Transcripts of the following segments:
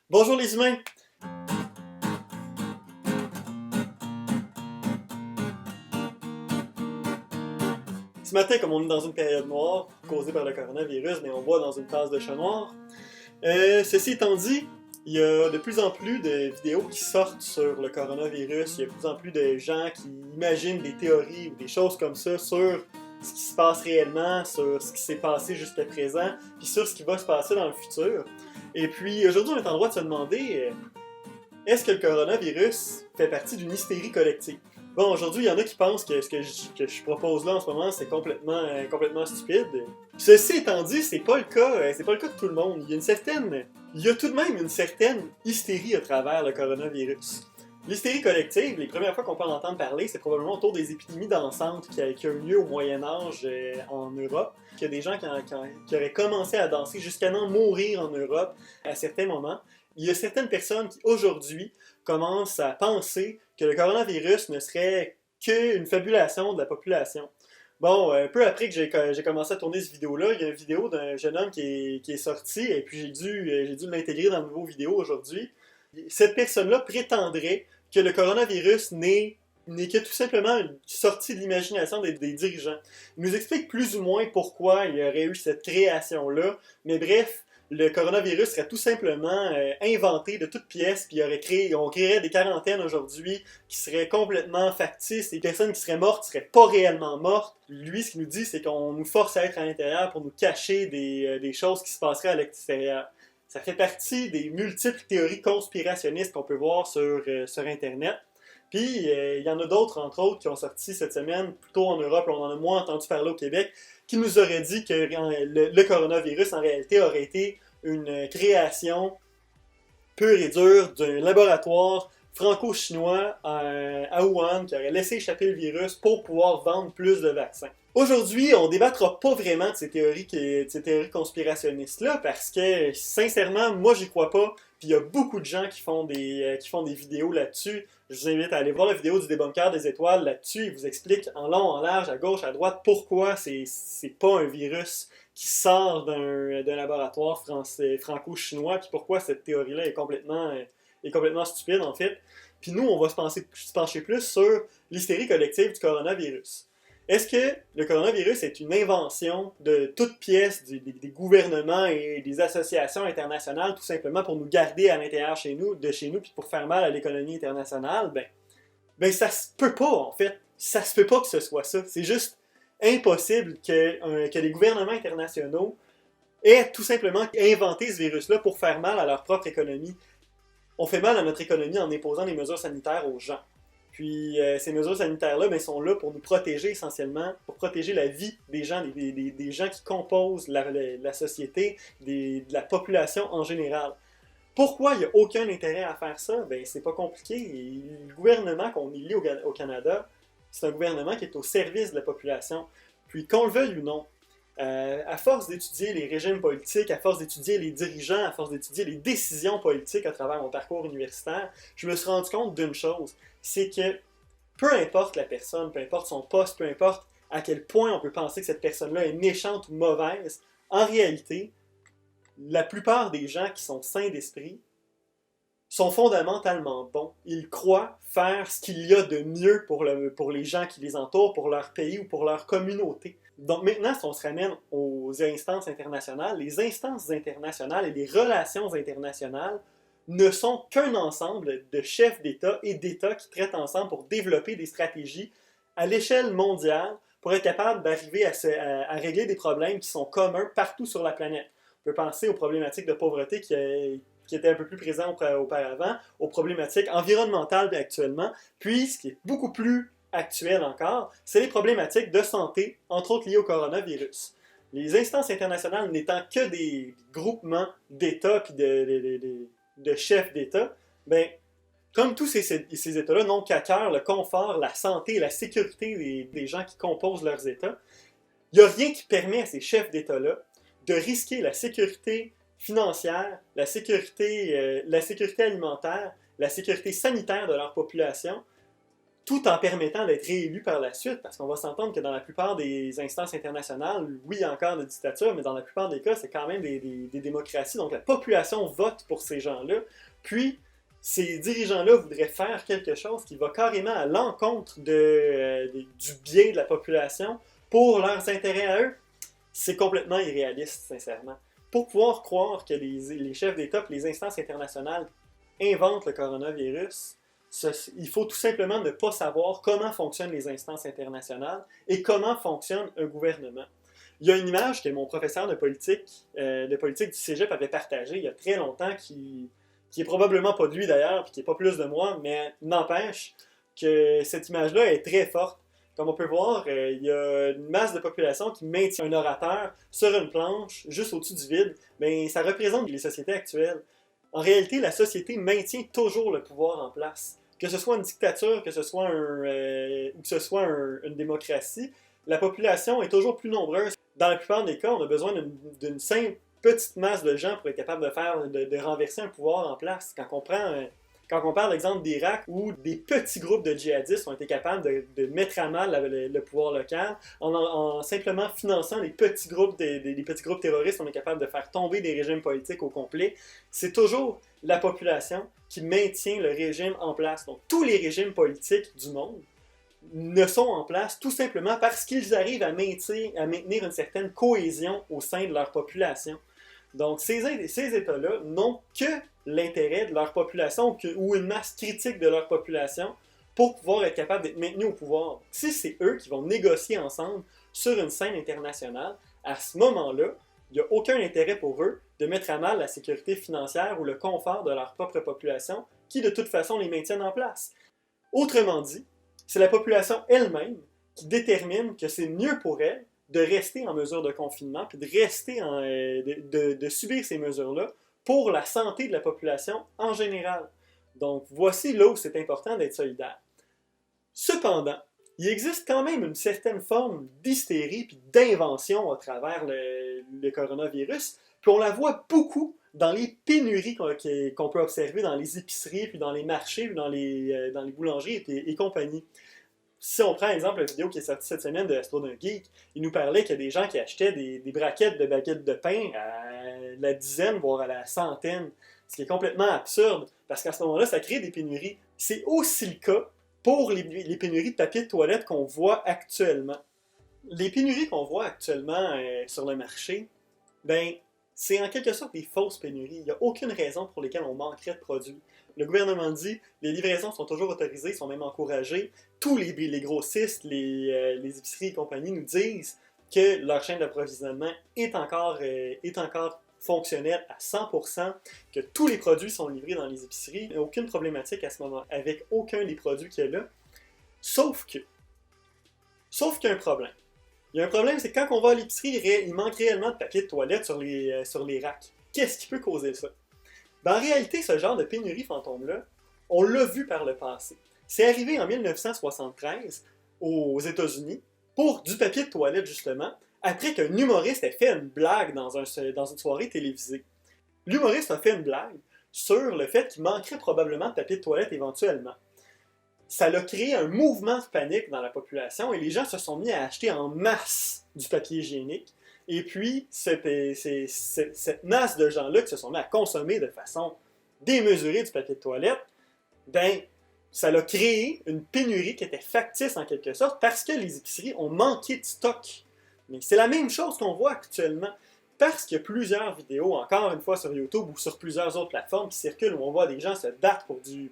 Bonjour les humains! Ce matin, comme on est dans une période noire causée par le coronavirus, mais on voit dans une tasse de chat noir. Ceci étant dit, il y a de plus en plus de vidéos qui sortent sur le coronavirus. Il y a de plus en plus de gens qui imaginent des théories ou des choses comme ça sur ce qui se passe réellement, sur ce qui s'est passé jusqu'à présent, puis sur ce qui va se passer dans le futur. Et puis aujourd'hui, on est en droit de se demander est-ce que le coronavirus fait partie d'une hystérie collective? Bon, aujourd'hui, il y en a qui pensent que ce que je propose là en ce moment, c'est complètement stupide. Ceci étant dit, c'est pas le cas, c'est pas le cas de tout le monde. Il y a tout de même une certaine hystérie à travers le coronavirus. L'hystérie collective, les premières fois qu'on peut en entendre parler, c'est probablement autour des épidémies dansantes qui ont eu lieu au Moyen-Âge en Europe. Il y a des gens qui auraient commencé à danser jusqu'à n'en mourir en Europe à certains moments. Il y a certaines personnes qui, aujourd'hui, commencent à penser que le coronavirus ne serait qu'une fabulation de la population. Bon, un peu après que j'ai commencé à tourner cette vidéo-là, il y a une vidéo d'un jeune homme qui est sorti, et puis j'ai dû l'intégrer dans une nouvelle vidéo aujourd'hui. Cette personne-là prétendrait que le coronavirus n'est que tout simplement une sortie de l'imagination des dirigeants. Il nous explique plus ou moins pourquoi il y aurait eu cette création-là, mais bref, le coronavirus serait tout simplement inventé de toutes pièces, puis on créerait des quarantaines aujourd'hui qui seraient complètement factices, les personnes qui seraient mortes ne seraient pas réellement mortes. Lui, ce qu'il nous dit, c'est qu'on nous force à être à l'intérieur pour nous cacher des choses qui se passeraient à l'extérieur. Ça fait partie des multiples théories conspirationnistes qu'on peut voir sur Internet. Puis, il y en a d'autres, entre autres, qui ont sorti cette semaine, plutôt en Europe, on en a moins entendu parler au Québec, qui nous aurait dit que le coronavirus, en réalité, aurait été une création pure et dure d'un laboratoire franco-chinois à Wuhan qui aurait laissé échapper le virus pour pouvoir vendre plus de vaccins. Aujourd'hui, on ne débattra pas vraiment de ces théories conspirationnistes-là parce que, sincèrement, moi, j'y crois pas. Puis il y a beaucoup de gens qui font des vidéos là-dessus. Je vous invite à aller voir la vidéo du débunker des étoiles là-dessus. Il vous explique en long, en large, à gauche, à droite, pourquoi c'est pas un virus qui sort d'un laboratoire franco-chinois, puis pourquoi cette théorie-là est complètement stupide, en fait. Puis nous, on va se pencher plus sur l'hystérie collective du coronavirus. Est-ce que le coronavirus est une invention de toutes pièces des gouvernements et des associations internationales, tout simplement pour nous garder à l'intérieur de chez nous, puis pour faire mal à l'économie internationale? Ben ça se peut pas, en fait. Ça se peut pas que ce soit ça. C'est juste impossible que les gouvernements internationaux aient tout simplement inventé ce virus-là pour faire mal à leur propre économie. On fait mal à notre économie en imposant des mesures sanitaires aux gens. Puis ces mesures sanitaires-là sont là pour nous protéger essentiellement, pour protéger la vie des gens, des gens qui composent la société, de la population en général. Pourquoi il n'y a aucun intérêt à faire ça? Ben, c'est pas compliqué. Le gouvernement qu'on élit au Canada, c'est un gouvernement qui est au service de la population. Puis qu'on le veuille ou non, à force d'étudier les régimes politiques, à force d'étudier les dirigeants, à force d'étudier les décisions politiques à travers mon parcours universitaire, je me suis rendu compte d'une chose, c'est que peu importe la personne, peu importe son poste, peu importe à quel point on peut penser que cette personne-là est méchante ou mauvaise, en réalité, la plupart des gens qui sont sains d'esprit sont fondamentalement bons. Ils croient faire ce qu'il y a de mieux pour les gens qui les entourent, pour leur pays ou pour leur communauté. Donc maintenant, si on se ramène aux instances internationales, les instances internationales et les relations internationales ne sont qu'un ensemble de chefs d'État et d'États qui traitent ensemble pour développer des stratégies à l'échelle mondiale pour être capable d'arriver à régler des problèmes qui sont communs partout sur la planète. On peut penser aux problématiques de pauvreté qui étaient un peu plus présentes auparavant, aux problématiques environnementales actuellement, puis ce qui est beaucoup plus actuel encore, c'est les problématiques de santé, entre autres liées au coronavirus. Les instances internationales n'étant que des groupements d'États et de chefs d'État, ben, comme tous ces États-là n'ont qu'à cœur le confort, la santé et la sécurité des gens qui composent leurs États, il n'y a rien qui permet à ces chefs d'État-là de risquer la sécurité financière, la sécurité alimentaire, la sécurité sanitaire de leur population, tout en permettant d'être réélu par la suite, parce qu'on va s'entendre que dans la plupart des instances internationales, oui, il y a encore des dictatures, mais dans la plupart des cas, c'est quand même des démocraties, donc la population vote pour ces gens-là, puis ces dirigeants-là voudraient faire quelque chose qui va carrément à l'encontre du bien de la population pour leurs intérêts à eux. C'est complètement irréaliste, sincèrement. Pour pouvoir croire que les chefs d'État et les instances internationales inventent le coronavirus, il faut tout simplement ne pas savoir comment fonctionnent les instances internationales et comment fonctionne un gouvernement. Il y a une image que mon professeur de politique du Cégep avait partagée il y a très longtemps, qui est probablement pas de lui d'ailleurs, puis qui n'est pas plus de moi, mais n'empêche que cette image-là est très forte. Comme on peut voir, il y a une masse de population qui maintient un orateur sur une planche, juste au-dessus du vide. Mais ça représente les sociétés actuelles. En réalité, la société maintient toujours le pouvoir en place. Que ce soit une dictature, que ce soit une démocratie, la population est toujours plus nombreuse. Dans la plupart des cas, on a besoin d'une simple petite masse de gens pour être capable de renverser un pouvoir en place. Quand on parle d'exemple d'Irak, où des petits groupes de djihadistes ont été capables de mettre à mal le pouvoir local, en simplement finançant les petits groupes terroristes, on est capable de faire tomber des régimes politiques au complet. C'est toujours la population qui maintient le régime en place. Donc tous les régimes politiques du monde ne sont en place tout simplement parce qu'ils arrivent à maintenir une certaine cohésion au sein de leur population. Donc, ces États-là n'ont que l'intérêt de leur population ou une masse critique de leur population pour pouvoir être capables d'être maintenus au pouvoir. Si c'est eux qui vont négocier ensemble sur une scène internationale, à ce moment-là, il n'y a aucun intérêt pour eux de mettre à mal la sécurité financière ou le confort de leur propre population qui, de toute façon, les maintiennent en place. Autrement dit, c'est la population elle-même qui détermine que c'est mieux pour elle de rester en mesure de confinement, puis de subir ces mesures-là pour la santé de la population en général. Donc, voici là où c'est important d'être solidaire. Cependant, il existe quand même une certaine forme d'hystérie puis d'invention à travers le coronavirus, puis on la voit beaucoup dans les pénuries qu'on peut observer dans les épiceries, puis dans les marchés, puis dans les boulangeries et compagnie. Si on prend exemple la vidéo qui est sortie cette semaine de Astro d'un Geek, il nous parlait qu'il y a des gens qui achetaient des braquettes de baguettes de pain à la dizaine, voire à la centaine, ce qui est complètement absurde, parce qu'à ce moment-là, ça crée des pénuries. C'est aussi le cas pour les pénuries de papier de toilette qu'on voit actuellement. Les pénuries qu'on voit actuellement sur le marché, ben, c'est en quelque sorte des fausses pénuries. Il n'y a aucune raison pour laquelle on manquerait de produits. Le gouvernement dit les livraisons sont toujours autorisées, sont même encouragées. Tous les grossistes, les épiceries et compagnie nous disent que leur chaîne d'approvisionnement est encore fonctionnelle à 100%, que tous les produits sont livrés dans les épiceries. Il n'y a aucune problématique à ce moment avec aucun des produits qu'il y a là. Sauf qu'il y a un problème. Il y a un problème, c'est que quand on va à l'épicerie, il manque réellement de papier de toilette sur les racks. Qu'est-ce qui peut causer ça? Ben, en réalité, ce genre de pénurie fantôme-là, on l'a vu par le passé. C'est arrivé en 1973 aux États-Unis pour du papier de toilette, justement, après qu'un humoriste ait fait une blague dans une soirée télévisée. L'humoriste a fait une blague sur le fait qu'il manquerait probablement de papier de toilette éventuellement. Ça a créé un mouvement de panique dans la population et les gens se sont mis à acheter en masse du papier hygiénique. Et puis, cette masse de gens-là qui se sont mis à consommer de façon démesurée du papier de toilette, ben, ça a créé une pénurie qui était factice en quelque sorte parce que les épiceries ont manqué de stock. Mais c'est la même chose qu'on voit actuellement. Parce qu'il y a plusieurs vidéos, encore une fois sur YouTube ou sur plusieurs autres plateformes qui circulent où on voit des gens se battre pour des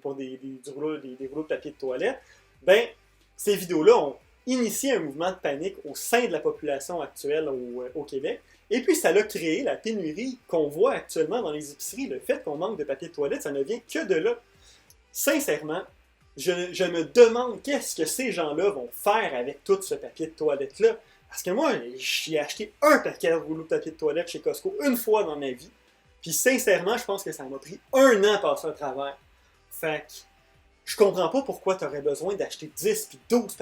rouleaux de papier de toilette, ben, ces vidéos-là ont initié un mouvement de panique au sein de la population actuelle au Québec. Et puis, ça a créé la pénurie qu'on voit actuellement dans les épiceries. Le fait qu'on manque de papier de toilette, ça ne vient que de là. Sincèrement, je me demande qu'est-ce que ces gens-là vont faire avec tout ce papier de toilette-là. Parce que moi, j'ai acheté un paquet de rouleaux de papier de toilette chez Costco une fois dans ma vie. Puis sincèrement, je pense que ça m'a pris 1 an à passer à travers. Fait que je comprends pas pourquoi tu aurais besoin d'acheter 10 puis 12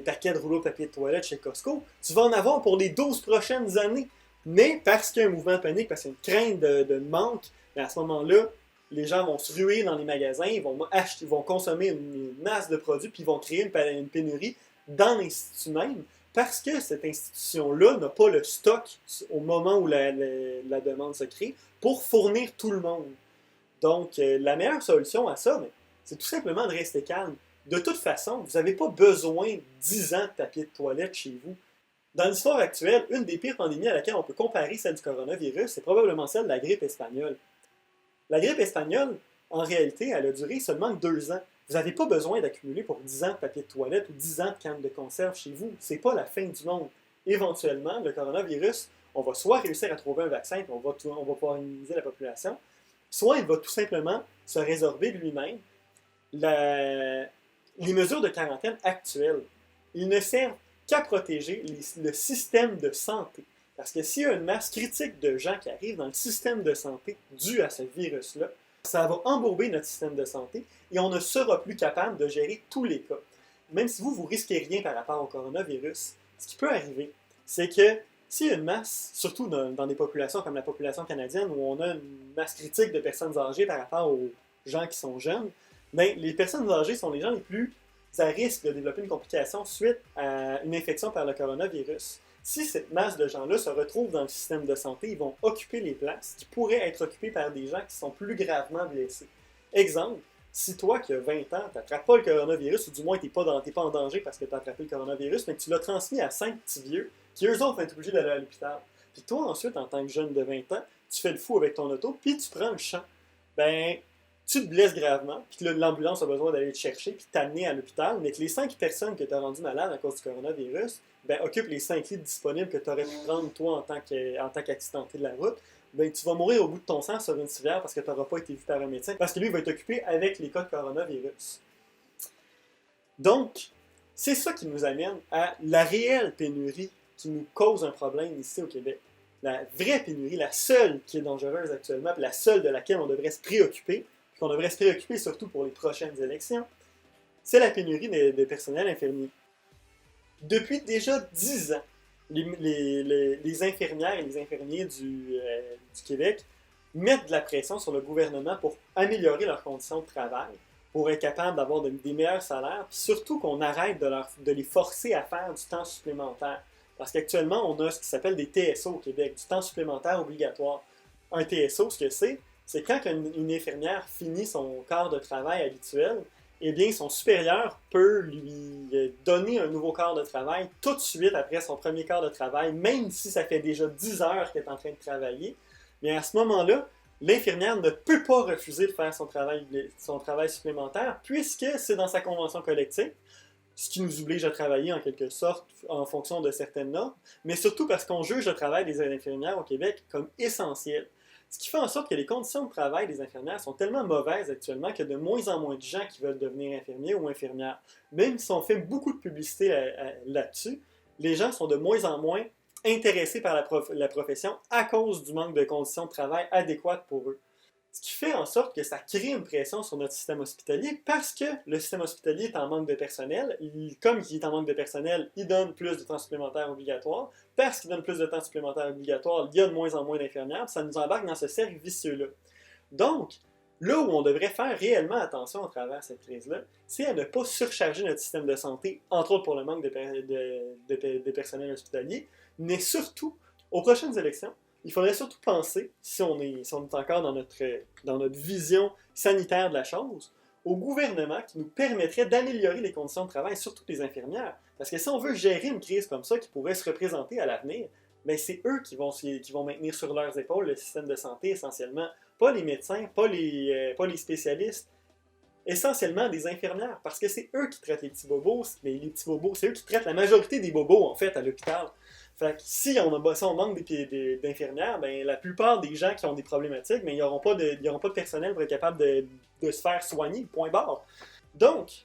paquets de rouleaux de papier de toilette chez Costco. Tu vas en avoir pour les 12 prochaines années. Mais parce qu'il y a un mouvement de panique, parce qu'il y a une crainte de manque, à ce moment-là, les gens vont se ruer dans les magasins, ils vont acheter, ils vont consommer une masse de produits, puis ils vont créer une pénurie dans l'institut même, parce que cette institution-là n'a pas le stock au moment où la demande se crée pour fournir tout le monde. Donc, la meilleure solution à ça, c'est tout simplement de rester calme. De toute façon, vous n'avez pas besoin de 10 ans de papier de toilette chez vous. Dans l'histoire actuelle, une des pires pandémies à laquelle on peut comparer celle du coronavirus, c'est probablement celle de la grippe espagnole. La grippe espagnole, en réalité, elle a duré seulement 2 ans. Vous n'avez pas besoin d'accumuler pour 10 ans de papier de toilette ou 10 ans de canne de conserve chez vous. C'est pas la fin du monde. Éventuellement, le coronavirus, on va soit réussir à trouver un vaccin, puis on va pouvoir immuniser la population, soit il va tout simplement se résorber de lui-même. Les mesures de quarantaine actuelles, ils ne servent qu'à protéger le système de santé. Parce que s'il y a une masse critique de gens qui arrivent dans le système de santé dû à ce virus-là, ça va embourber notre système de santé et on ne sera plus capable de gérer tous les cas. Même si vous risquez rien par rapport au coronavirus, ce qui peut arriver, c'est que s'il y a une masse, surtout dans des populations comme la population canadienne, où on a une masse critique de personnes âgées par rapport aux gens qui sont jeunes, bien, les personnes âgées sont les gens les plus à risque de développer une complication suite à une infection par le coronavirus. Si cette masse de gens-là se retrouve dans le système de santé, ils vont occuper les places qui pourraient être occupées par des gens qui sont plus gravement blessés. Exemple, si toi qui as 20 ans, tu n'attrapes pas le coronavirus, ou du moins tu n'es pas en danger parce que tu as attrapé le coronavirus, mais que tu l'as transmis à 5 petits vieux, qui eux autres vont être obligés d'aller à l'hôpital. Puis toi ensuite, en tant que jeune de 20 ans, tu fais le fou avec ton auto, puis tu prends le champ. Ben, tu te blesses gravement, puis que l'ambulance a besoin d'aller te chercher, puis t'amener à l'hôpital, mais que les 5 personnes que tu as rendues malades à cause du coronavirus, ben, occupent les 5 lits disponibles que tu aurais pu prendre toi en tant qu'accidenté de la route, ben, tu vas mourir au bout de ton sang sur une civière parce que tu n'auras pas été vu par un médecin, parce que lui, il va être occupé avec les cas de coronavirus. Donc, c'est ça qui nous amène à la réelle pénurie qui nous cause un problème ici au Québec. La vraie pénurie, la seule qui est dangereuse actuellement, puis la seule de laquelle on devrait se préoccuper, qu'on devrait se préoccuper surtout pour les prochaines élections, c'est la pénurie des personnels infirmiers. Depuis déjà 10 ans, les infirmières et les infirmiers du Québec mettent de la pression sur le gouvernement pour améliorer leurs conditions de travail, pour être capable d'avoir des meilleurs salaires, puis surtout qu'on arrête de les forcer à faire du temps supplémentaire. Parce qu'actuellement, on a ce qui s'appelle des TSO au Québec, du temps supplémentaire obligatoire. Un TSO, ce que c'est quand une infirmière finit son quart de travail habituel, eh bien, son supérieur peut lui donner un nouveau quart de travail tout de suite après son premier quart de travail, même si ça fait déjà 10 heures qu'elle est en train de travailler. Mais à ce moment-là, l'infirmière ne peut pas refuser de faire son travail supplémentaire, puisque c'est dans sa convention collective, ce qui nous oblige à travailler en quelque sorte en fonction de certaines normes, mais surtout parce qu'on juge le travail des infirmières au Québec comme essentiel. Ce qui fait en sorte que les conditions de travail des infirmières sont tellement mauvaises actuellement qu'il y a de moins en moins de gens qui veulent devenir infirmiers ou infirmières. Même si on fait beaucoup de publicité là-dessus, les gens sont de moins en moins intéressés par la profession à cause du manque de conditions de travail adéquates pour eux. Ce qui fait en sorte que ça crée une pression sur notre système hospitalier parce que le système hospitalier est en manque de personnel. Comme il est en manque de personnel, il donne plus de temps supplémentaire obligatoire. Parce qu'il donne plus de temps supplémentaire obligatoire, il y a de moins en moins d'infirmières. Ça nous embarque dans ce cercle vicieux-là. Donc, là où on devrait faire réellement attention à travers cette crise-là, c'est à ne pas surcharger notre système de santé, entre autres pour le manque de personnel hospitalier, mais surtout, aux prochaines élections, il faudrait surtout penser, si on est encore dans notre vision sanitaire de la chose, au gouvernement qui nous permettrait d'améliorer les conditions de travail, surtout des infirmières. Parce que si on veut gérer une crise comme ça qui pourrait se représenter à l'avenir, ben c'est eux qui vont maintenir sur leurs épaules le système de santé essentiellement. Pas les médecins, pas les spécialistes, essentiellement des infirmières. Parce que c'est eux qui traitent les petits bobos, les petits bobos, c'est eux qui traitent la majorité des bobos en fait à l'hôpital. Fait que si on manque d'infirmières, ben, la plupart des gens qui ont des problématiques, ben, ils n'auront pas de personnel pour être capable de se faire soigner, point barre. Donc,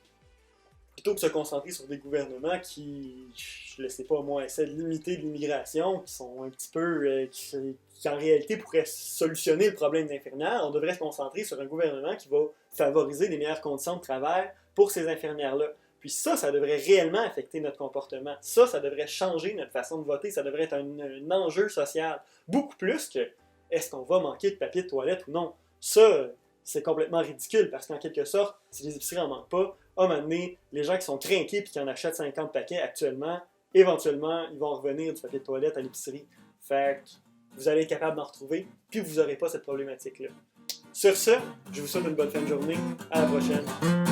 plutôt que de se concentrer sur des gouvernements qui, je ne sais pas moi, essaient de limiter l'immigration, qui sont un petit peu, qui en réalité pourraient solutionner le problème des infirmières, on devrait se concentrer sur un gouvernement qui va favoriser les meilleures conditions de travail pour ces infirmières-là. Puis ça devrait réellement affecter notre comportement. Ça devrait changer notre façon de voter. Ça devrait être un enjeu social. Beaucoup plus que est-ce qu'on va manquer de papier de toilette ou non. Ça, c'est complètement ridicule parce qu'en quelque sorte, si les épiceries n'en manquent pas, à un moment donné, les gens qui sont crinqués et qui en achètent 50 paquets actuellement, éventuellement, ils vont revenir du papier de toilette à l'épicerie. Fait que vous allez être capable d'en retrouver, puis vous n'aurez pas cette problématique-là. Sur ce, je vous souhaite une bonne fin de journée. À la prochaine.